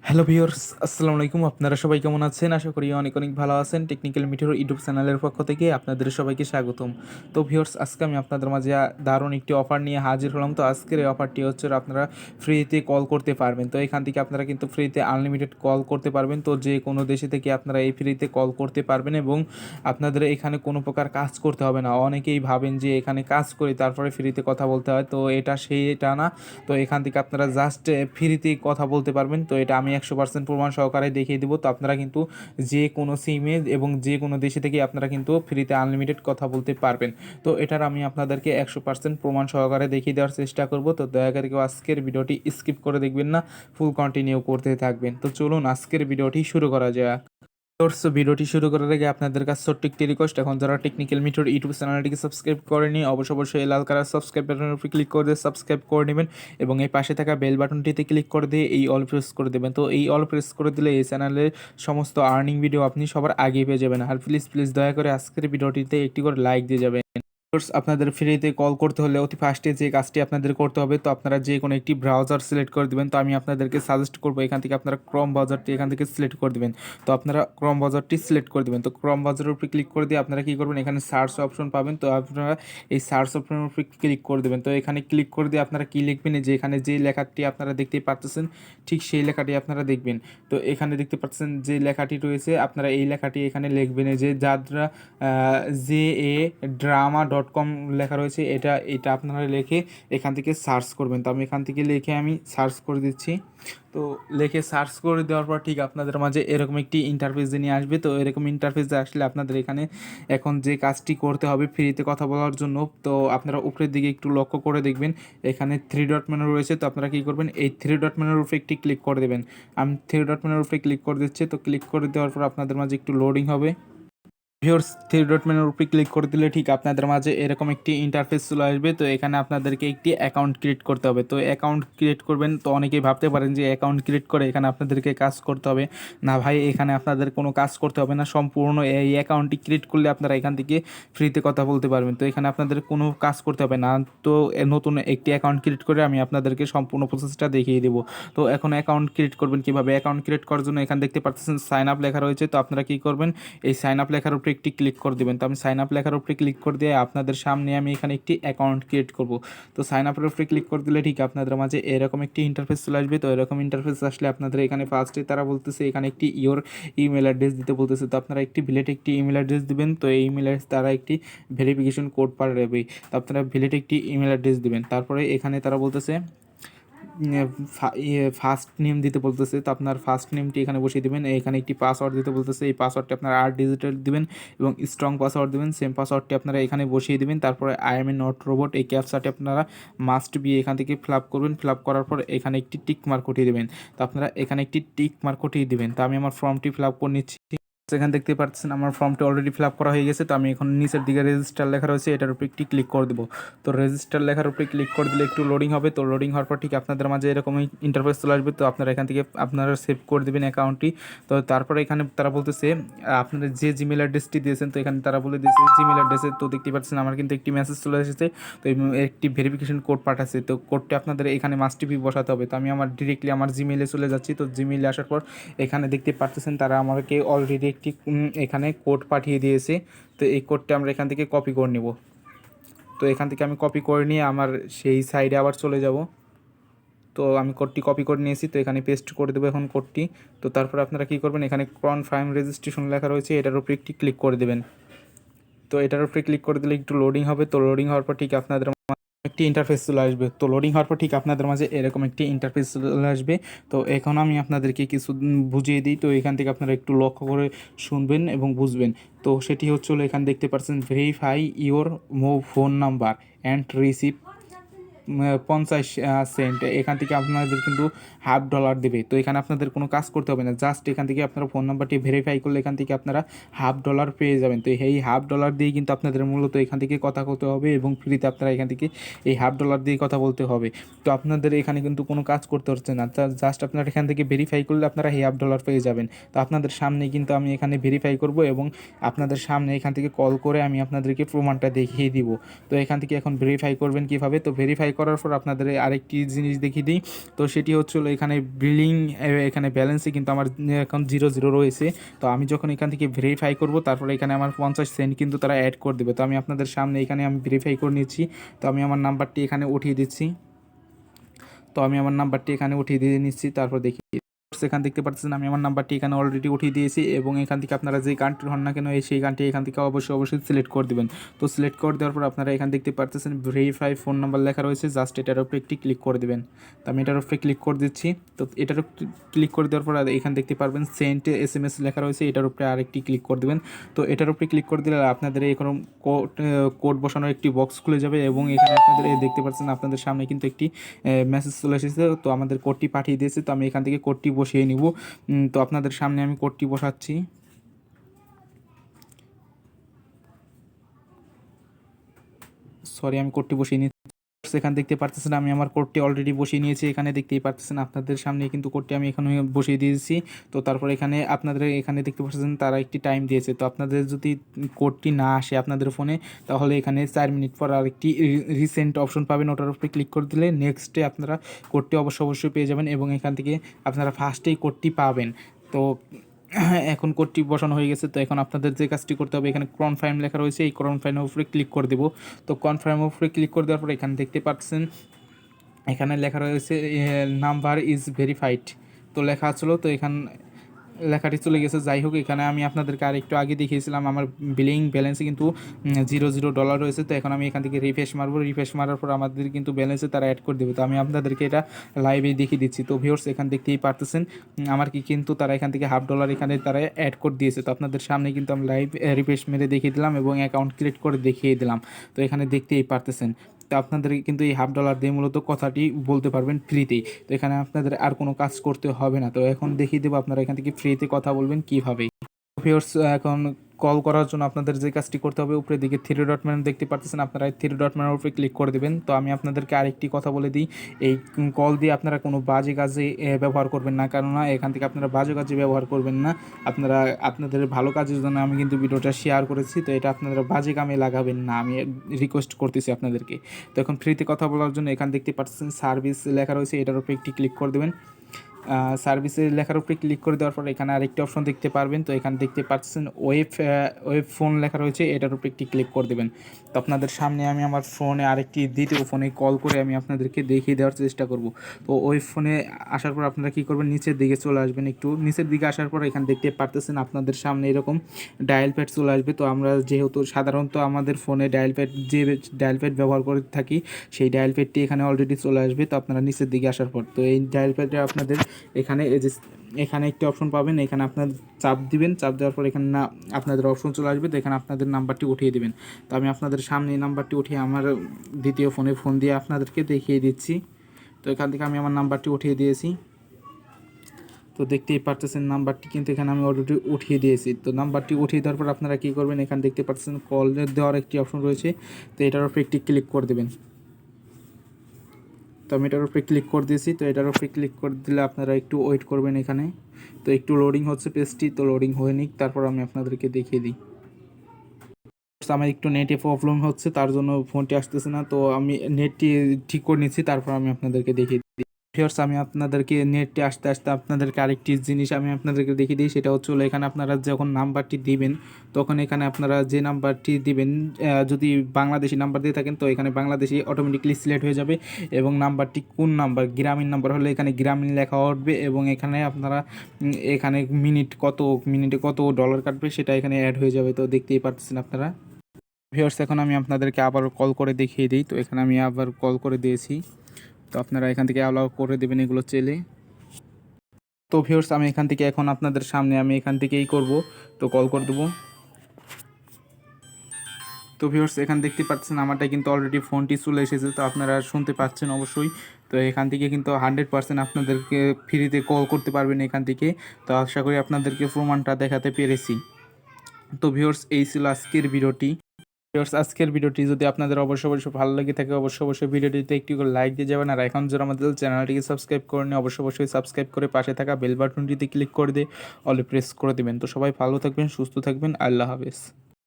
Hello viewers, আসসালামু আলাইকুম। আপনারা সবাই কেমন আছেন? আশা করি অনেক অনেক ভালো আছেন। টেকনিক্যাল মিটের ইউটিউব চ্যানেলের পক্ষ থেকে আপনাদের সবাইকে স্বাগতম। তো ভিউয়ার্স, আজকে আমি আপনাদের মাঝে দারুণ একটি অফার নিয়ে হাজির হলাম। তো আজকের এই অফারটি হচ্ছে আপনারা ফ্রিতে কল করতে পারবেন। তো এখান থেকে আপনারা কিন্তু ফ্রিতে আনলিমিটেড কল করতে পারবেন। তো যে কোনো দেশে থেকে আপনারা এই ফ্রিতে কল করতে পারবেন এবং আপনাদের এখানে কোনো প্রকার কাজ করতে হবে না। অনেকেই ভাবেন যে এখানে কাজ করি তারপরে ফ্রিতে কথা বলতে হয়। তো এটা না। তো এখান থেকে আপনারা জাস্ট ফ্রিতেই কথা বলতে পারবেন। তো এটা আমি 100% প্রমাণ সহকারে দেখিয়ে দেবো। তো আপনারা কিন্তু যে কোনো সিমে এবং যে কোনো দেশে থেকে আপনারা কিন্তু ফ্রিতে আনলিমিটেড কথা বলতে পারবেন। তো এটার আমি আপনাদেরকে 100% প্রমাণ সহকারে দেখিয়ে দেওয়ার চেষ্টা করব। তো দয়া করে কেউ আজকের ভিডিওটি স্কিপ করে দেখবেন না, ফুল কন্টিনিউ করতে থাকবেন। তো চলুন আজকের ভিডিওটি শুরু করা যাক। ভিডিওটি শুরু করার আগে আপনাদের কাছে ছোট্ট একটি রিকোয়েস্ট, এখন যারা টেকনিক্যাল মিটার ইউটিউব চ্যানেলটিকে সাবস্ক্রাইব করেনি অবশ্যই এই লাল কালার সাবস্ক্রাইব বাটনের উপর ক্লিক করে দিয়ে সাবস্ক্রাইব করে নেবেন এবং এই পাশে থাকা বেল বাটনটিতে ক্লিক করে দিয়ে এই অল প্রেস করে দেবেন। তো এই অল প্রেস করে দিলে এই চ্যানেলের সমস্ত আর্নিং ভিডিও আপনি সবার আগে পেয়ে যাবেন। আর প্লিজ দয়া করে আজকের ভিডিওটিতে একটি করে লাইক দিয়ে যাবেন। আপনাদের ফ্রিতে কল করতে হলে অতি ফার্স্টে যে কাজটি আপনাদের করতে হবে, তো আপনারা যে কোনো একটি ব্রাউজার সিলেক্ট করে দেবেন। তো আমি আপনাদেরকে সাজেস্ট করবো এখান থেকে আপনারা ক্রোম ব্রাউজারটি এখান থেকে সিলেক্ট করে দেবেন। তো আপনারা ক্রোম ব্রাউজারটি সিলেক্ট করে দেবেন। তো ক্রোম ব্রাউজারের উপরে ক্লিক করে দিয়ে আপনারা কী করবেন, এখানে সার্চ অপশন পাবেন। তো আপনারা এই সার্চ অপশনের উপরে ক্লিক করে দেবেন। তো এখানে ক্লিক করে দিয়ে আপনারা কী লিখবেন, যে এখানে যে লেখাটি আপনারা দেখতেই পাচ্ছেন ঠিক সেই লেখাটি আপনারা দেখবেন। তো এখানে দেখতে পাচ্ছেন যে লেখাটি রয়েছে, আপনারা এই লেখাটি এখানে লিখবেন, যে যাত্রা JA-drama.com লেখা রয়েছে, এটা আপনারা লিখে এখান থেকে সার্চ করবেন। তো আমি এখান থেকে লিখে আমি সার্চ করে দিচ্ছি। তো লিখে সার্চ করে দেওয়ার পর ঠিক আপনাদের মাঝে এরকম একটি ইন্টারফেস নিয়ে আসবে। তো এরকম ইন্টারফেসে আসলে আপনাদের এখানে এখন যে কাজটি করতে হবে ফ্রিতে কথা বলার জন্য, তো আপনারা উপরের দিকে একটু লক্ষ্য করে দেখবেন এখানে 3 ডট মেনু রয়েছে। তো আপনারা কী করবেন, এই 3 ডট মেনুর উপরে একটি ক্লিক করে দেবেন। আমি 3 ডট মেনুর উপরে ক্লিক করে দিচ্ছি। তো ক্লিক করে দেওয়ার পর আপনাদের মাঝে একটু লোডিং হবে। ভিউয়ার্স, থ্রি ডট মেনুর উপরে ক্লিক করে দিলে ঠিক আপনাদের মাঝে এরকম একটি ইন্টারফেস চলে আসবে। তো এখানে আপনাদেরকে একটি অ্যাকাউন্ট ক্রিয়েট করতে হবে। তো অ্যাকাউন্ট ক্রিয়েট করবেন, তো অনেকেই ভাবতে পারেন যে অ্যাকাউন্ট ক্রিয়েট করে এখানে আপনাদেরকে কাজ করতে হবে। না ভাই, এখানে আপনাদের কোনো কাজ করতে হবে না। সম্পূর্ণ এই অ্যাকাউন্টটি ক্রিয়েট করলে আপনারা এখান থেকে ফ্রিতে কথা বলতে পারবেন। তো এখানে আপনাদের কোনো কাজ করতে হবে না। তো নতুন একটি অ্যাকাউন্ট ক্রিয়েট করে আমি আপনাদেরকে সম্পূর্ণ প্রসেসটা দেখিয়ে দেবো। তো এখন অ্যাকাউন্ট ক্রিয়েট করবেন কীভাবে, অ্যাকাউন্ট ক্রিয়েট করার জন্য এখানে দেখতে পাচ্ছেন সাইন আপ লেখা রয়েছে। তো আপনারা কী করবেন, এই সাইন আপ লেখার উপরে একটি ক্লিক করে দেবেন। তো আমি সাইন আপ লেখার উপরে ক্লিক করে দিয়ে আপনাদের সামনে আমি এখানে একটি অ্যাকাউন্ট ক্রিয়েট করব। তো সাইন আপের উপরে ক্লিক করে দিলে ঠিক আপনাদের মাঝে এরকম একটি ইন্টারফেস চলে আসবে। তো এরকম ইন্টারফেস আসলে আপনাদের এখানে ফার্স্টে তারা বলতেছে এখানে একটি ইমেল অ্যাড্রেস দিতে বলতেছে। তো আপনারা একটি ভ্যালিড একটি ইমেল অ্যাড্রেস দিবেন। তো এই ইমেল অ্যাড্রেস তারা একটি ভেরিফিকেশন কোড পাঠাবে। তো আপনারা ভ্যালিড একটি ইমেল অ্যাড্রেস দিবেন। তারপরে এখানে তারা বলতেছে ফার্স্ট নেম দিতে বলতেছে। তো আপনার ফার্স্ট নেমটি এখানে বসিয়ে দেবেন। এখানে একটি পাসওয়ার্ড দিতে বলতেছে, এই পাসওয়ার্ডটি আপনার 8 ডিজিটের দিবেন এবং স্ট্রং পাসওয়ার্ড দিবেন। সেম পাসওয়ার্ডটি আপনারা এখানে বসিয়ে দেবেন। তারপরে I M A not robot এই ক্যাপচাটি আপনারা মাস্ট বি এখান থেকে ফিল আপ করবেন। ফিল আপ করার পর এখানে একটি টিক মার্ক উঠিয়ে দেবেন। তো আপনারা এখানে একটি টিক মার্ক উঠিয়ে দেবেন। তো আমি আমার ফর্মটি ফিল আপ করে নিচ্ছি। এখানে দেখতে পাচ্ছেন আমার ফর্মটি অলরেডি ফিল আপ করা হয়ে গেছে। তো আমি এখন নিচের দিকে রেজিস্টার লেখা রয়েছে, এটার উপরে একটি ক্লিক করে দেবো। তো রেজিস্টার লেখার উপরে ক্লিক করে দিলে একটু লোডিং হবে। তো লোডিং হওয়ার পর ঠিক আপনাদের মাঝে এরকম ইন্টারফেস চলে আসবে। তো আপনারা এখান থেকে আপনারা সেভ করে দেবেন অ্যাকাউন্টটি। তো তারপরে এখানে তারা বলতেছে আপনাদের যে জিমেল অ্যাড্রেসটি দিয়েছেন, তো এখানে তারা বলে দিয়েছে জিমেল অ্যাড্রেসে। তো দেখতে পাচ্ছেন আমার কিন্তু একটি মেসেজ চলে এসেছে। তো একটি ভেরিফিকেশন কোড পাঠাচ্ছে। তো কোডটি আপনাদের এখানে মাস্ট বি বসাতে হবে। তো আমি ডিরেক্টলি আমার জিমেইলে চলে যাচ্ছি। তো জিমেইলে আসার পর এখানে দেখতে পাচ্ছেন তারা আমাকে অলরেডি একটি এখানে কোড পাঠিয়ে দিয়েছে। তো এই কোডটা আমরা এখান থেকে কপি করে নেব। তো এখান থেকে আমি কপি করে নিয়ে আমার সেই সাইডে আবার চলে যাব। তো আমি কোডটি কপি করে নিয়েছি। তো এখানে পেস্ট করে দেবো এখন কোডটি। তো তারপর আপনারা কী করবেন, এখানে কনফার্ম রেজিস্ট্রেশন লেখা রয়েছে, এটার উপরে একটি ক্লিক করে দেবেন। তো এটার উপরে ক্লিক করে দিলে একটু লোডিং হবে। তো লোডিং হওয়ার পর ঠিক আপনাদের একটি ইন্টারফেস চলে আসবে। তো লোডিং হওয়ার পর ঠিক আপনাদের মাঝে এরকম একটি ইন্টারফেস চলে আসবে। তো এখন আমি আপনাদেরকে কিছু বুঝিয়ে দিই। তো এখান থেকে আপনারা একটু লক্ষ্য করে শুনবেন এবং বুঝবেন। তো সেটি হচ্ছিল এখানে দেখতে পাচ্ছেন verify your phone number and receive 50 cent. এখান থেকে আপনাদের কিন্তু $1/2 দেবে। তো এখানে আপনাদের কোনো কাজ করতে হবে না, জাস্ট এখান থেকে আপনারা ফোন নাম্বারটি ভেরিফাই করলে এখান থেকে আপনারা $1/2 পেয়ে যাবেন। তো এই $1/2 দিয়েই কিন্তু আপনাদের মূলত এখান থেকে কথা বলতে হবে এবং ফ্রিতে আপনারা এখান থেকে এই $1/2 দিয়ে কথা বলতে হবে। তো আপনাদের এখানে কিন্তু কোনো কাজ করতে হচ্ছে না, জাস্ট আপনারা এখান থেকে ভেরিফাই করলে আপনারা এই $1/2 পেয়ে যাবেন। তো আপনাদের সামনে কিন্তু আমি এখানে ভেরিফাই করব এবং আপনাদের সামনে এখান থেকে কল করে আমি আপনাদেরকে প্রমাণটা দেখিয়ে দিব। তো এখান থেকে এখন ভেরিফাই করবেন কীভাবে, তো ভেরিফাই করার পর আপনাদের আরেকটি জিনিস দেখিয়ে দিই। তো সেটি হচ্ছে হলো এখানে বিলিং, এখানে ব্যালেন্সে কিন্তু আমার এখন 0 রয়েছে। তো আমি যখন এখান থেকে ভেরিফাই করব তারপরে এখানে আমার 50 সেন্ট কিন্তু তারা অ্যাড করে দেবে। তো আমি আপনাদের সামনে এখানে আমি ভেরিফাই করে নিচ্ছি। তো আমি আমার নাম্বারটি এখানে উঠিয়ে দিচ্ছি। তো আমি আমার নাম্বারটি এখানে উঠিয়ে দিয়ে নিচ্ছি, তারপর দেখি এখান দেখতে পাচ্ছেন আমি আমার নাম্বারটি এখানে অলরেডি উঠিয়ে দিয়েছি এবং এখান থেকে আপনারা যে গানটি হন না কেন সেই গানটি এখান থেকে অবশ্যই সিলেক্ট করে দেবেন। তো সিলেক্ট করে দেওয়ার পর আপনারা এখান দেখতে পাচ্ছেন ভেরিফাই ফোন নাম্বার লেখা রয়েছে, জাস্ট এটার উপরে একটি ক্লিক করে দেবেন। তো আমি এটার উপরে ক্লিক করে দিচ্ছি। তো এটার ক্লিক করে দেওয়ার পর এখান দেখতে পারবেন সেন্ট SMS লেখা রয়েছে, এটার উপরে আরেকটি ক্লিক করে দেবেন। তো এটার উপরে ক্লিক করে দিলে আপনাদের এরকম কোড বসানোর একটি বক্স খুলে যাবে এবং এখানে আপনাদের দেখতে পাচ্ছেন আপনাদের সামনে কিন্তু একটি মেসেজ চলে এসেছে। তো আমাদের কোডটি পাঠিয়ে দিয়েছে, তো আমি এখান থেকে কোডটি বসিয়ে নিব। তো আপনাদের সামনে আমি কোডটি বসাচ্ছি। আমি কোডটি বসিয়ে নিচ্ছি। এখানে দেখতে পারতেছেন আমি আমার কোডটি অলরেডি বসিয়ে নিয়েছি। এখানে দেখতেই পারতেছেন আপনাদের সামনে কিন্তু কোডটি আমি এখানে বসিয়ে দিয়েছি। তো তারপর এখানে আপনাদের এখানে দেখতে পাচ্ছেন তারা একটি টাইম দিয়েছে। তো আপনাদের যদি কোডটি না আসে আপনাদের ফোনে, তাহলে এখানে 4 মিনিট পর আরেকটি রিসেন্ট অপশন পাবেন, ওটার উপরে ক্লিক করে দিলে নেক্সটে আপনারা কোডটি অবশ্যই পেয়ে যাবেন এবং এখান থেকে আপনারা ফার্স্টেই কোডটি পাবেন। তো এখন কোডটি বসানো হয়ে গেছে। তো এখন আপনাদের যে কাজটি করতে হবে, এখানে কনফার্ম লেখা রয়েছে, এই কনফার্মের উপরে ক্লিক করে দেবো। তো কনফার্মের উপরে ক্লিক করে দেওয়ার পর এখানে দেখতে পাচ্ছেন এখানে লেখা রয়েছে নাম্বার ইজ ভেরিফাইড। তো লেখা ছিল, তো লেখাটি চলে গেছে। যাই হোক, এখানে আমি আপনাদেরকে আর একটু আগে দেখিয়েছিলাম আমার বিলিং ব্যালেন্সে কিন্তু $0 রয়েছে। তো এখন আমি এখান থেকে রিফ্রেশ মারবো, রিফ্রেশ মারার পর আমাদের কিন্তু ব্যালেন্সে তারা অ্যাড করে দেবে। তো আমি আপনাদেরকে এটা লাইভে দেখিয়ে দিচ্ছি। তো ভিউয়ার্স এখান দেখতেই পারতেছেন আমার কিন্তু তারা এখান থেকে $1/2 এখানে তারা অ্যাড করে দিয়েছে। তো আপনাদের সামনে কিন্তু আমি লাইভ রিফ্রেশ মেরে দেখিয়ে দিলাম এবং অ্যাকাউন্ট ক্রিয়েট করে দেখিয়ে দিলাম। তো এখানে দেখতেই পারতেছেন। তো আপনাদের কিন্তু এই $1/2 দিয়ে মূলত কথাটি বলতে পারবেন ফ্রিতেই। তো এখানে আপনাদের আর কোনো কাজ করতে হবে না। তো এখন দেখিয়ে দেবো আপনারা এখান থেকে ফ্রিতে কথা বলবেন কীভাবে। ভিউয়ার্স এখন কল করার জন্য আপনাদের যে কাজটি করতে হবে, উপরের দিকে 3 ডট মেনু দেখতে পাচ্ছেন, আপনারা এই 3 ডট মেনুর উপরে ক্লিক করে দেবেন। তো আমি আপনাদেরকে আরেকটি কথা বলে দিই, এই কল দিয়ে আপনারা কোনো বাজে কাজে ব্যবহার করবেন না, কেননা এখান থেকে আপনারা বাজে কাজে ব্যবহার করবেন না। আপনারা আপনাদের ভালো কাজের জন্য আমি কিন্তু ভিডিওটা শেয়ার করেছি, তো এটা আপনারা বাজে কামে লাগাবেন না, আমি রিকোয়েস্ট করতেছি আপনাদেরকে। তো এখন ফ্রিতে কথা বলার জন্য এখান দেখতে পাচ্ছেন সার্ভিস লেখা রয়েছে, এটার উপরে একটি ক্লিক করে দেবেন। সার্ভিসের লেখার উপরে ক্লিক করে দেওয়ার পর এখানে আরেকটি অপশন দেখতে পারবেন। তো এখানে দেখতে পাচ্ছেন ওয়েব ফোন লেখা রয়েছে, এটার উপরে একটি ক্লিক করে দেবেন। তো আপনাদের সামনে আমি আমার ফোনে আরেকটি দ্বিতীয় ফোনে কল করে আমি আপনাদেরকে দেখিয়ে দেওয়ার চেষ্টা করব। তো ওই ফোনে আসার পর আপনারা কী করবেন, নিচের দিকে চলে আসবেন। একটু নিচের দিকে আসার পর এখানে দেখতে পারতেছেন আপনাদের সামনে এরকম ডায়াল প্যাড চলে আসবে। তো আমরা যেহেতু সাধারণত আমাদের ফোনে ডায়াল প্যাড ব্যবহার করে থাকি, সেই ডায়াল প্যাডটি এখানে অলরেডি চলে আসবে। তো আপনারা নিচের দিকে আসার পর তো এই ডায়াল প্যাডে আপনাদের এখানে এখানে একটি অপশন পাবেন, এখানে আপনার চাপ দিবেন, চাপ দেওয়ার পর এখানে আপনাদের অপশন চলে আসবে। তো এখানে আপনাদের নাম্বারটি উঠিয়ে দেবেন। তো আমি আপনাদের সামনে এই নাম্বারটি উঠিয়ে আমার দ্বিতীয় ফোনে ফোন দিয়ে আপনাদেরকে দেখিয়ে দিচ্ছি। তো এখান থেকে আমি আমার নাম্বারটি উঠিয়ে দিয়েছি। তো দেখতেই পারতেছেন নাম্বারটি কিন্তু এখানে আমি অলরেডি উঠিয়ে দিয়েছি। তো নাম্বারটি উঠিয়ে দেওয়ার পর আপনারা কী করবেন, এখানে দেখতে পাচ্ছেন কল দেওয়ার একটি অপশন রয়েছে, তো এটার উপরে একটি ক্লিক করে দেবেন। তো আমি এটার উপরে ক্লিক করে দিয়েছি। তো এটার উপরে ক্লিক করে দিলে আপনারা একটু ওয়েট করবেন এখানে। তো একটু লোডিং হচ্ছে পেজটি, তো লোডিং হয়ে নিক, তারপর আমি আপনাদেরকে দেখিয়ে দিই। আমার একটু নেটে প্রবলেম হচ্ছে, তার জন্য ফোনটি আসতেছে না। তো আমি নেটটি ঠিক করে নিচ্ছি, তারপর আমি আপনাদেরকে দেখিয়ে দিই। ভিউয়ার্স আমি আপনাদেরকে নেটটি আসতে আপনাদেরকে আরেকটি জিনিস আমি আপনাদেরকে দেখিয়ে দিই। সেটা হচ্ছে এখানে আপনারা যখন নাম্বারটি দিবেন, তখন এখানে আপনারা যে নাম্বারটি দিবেন, যদি বাংলাদেশি নাম্বার দিয়ে থাকেন তো এখানে বাংলাদেশি অটোমেটিকলি সিলেক্ট হয়ে যাবে এবং নাম্বারটি কোন নাম্বার, গ্রামীণ নাম্বার হলে এখানে গ্রামীণ লেখা উঠবে এবং এখানে আপনারা এখানে মিনিটে কত ডলার কাটবে সেটা এখানে অ্যাড হয়ে যাবে। তো দেখতেই পাচ্ছেন আপনারা। ভিউয়ার্স এখন আমি আপনাদেরকে আবার কল করে দেখিয়ে দিই। তো এখানে আমি আবার কল করে দিয়েছি। তো আপনারা এখান থেকে অ্যালাউ করে দেবেন এগুলো চেলে। তো ভিউয়ার্স আমি এখান থেকে এখন আপনাদের সামনে আমি এখান থেকেই করব, তো কল করে দেবো। তো ভিউয়ার্স এখান দেখতে পাচ্ছেন আমারটা কিন্তু অলরেডি ফোনটি চলে এসেছে, তো আপনারা শুনতে পাচ্ছেন অবশ্যই। তো এখান থেকে কিন্তু 100% আপনাদেরকে ফ্রিতে কল করতে পারবেন এখান থেকে। তো আশা করি আপনাদেরকে প্রমাণটা দেখাতে পেরেছি। তো ভিউয়ার্স এই ছিল আজকের ভিডিওটি। আজকের ভিডিওটি যদি আপনাদের অবশ্যই ভালো লেগে থাকে, অবশ্যই ভিডিওটিতে একটি করে লাইক দিয়ে যাবেন। আর এখন যারা আমাদের চ্যানেলটিকে সাবস্ক্রাইব করেনি অবশ্যই সাবস্ক্রাইব করে পাশে থাকা বেল বাটনটিতে ক্লিক করে দিয়ে অলে প্রেস করে দেবেন। তো সবাই ভালো থাকবেন, সুস্থ থাকবেন, আল্লাহ হাফেজ।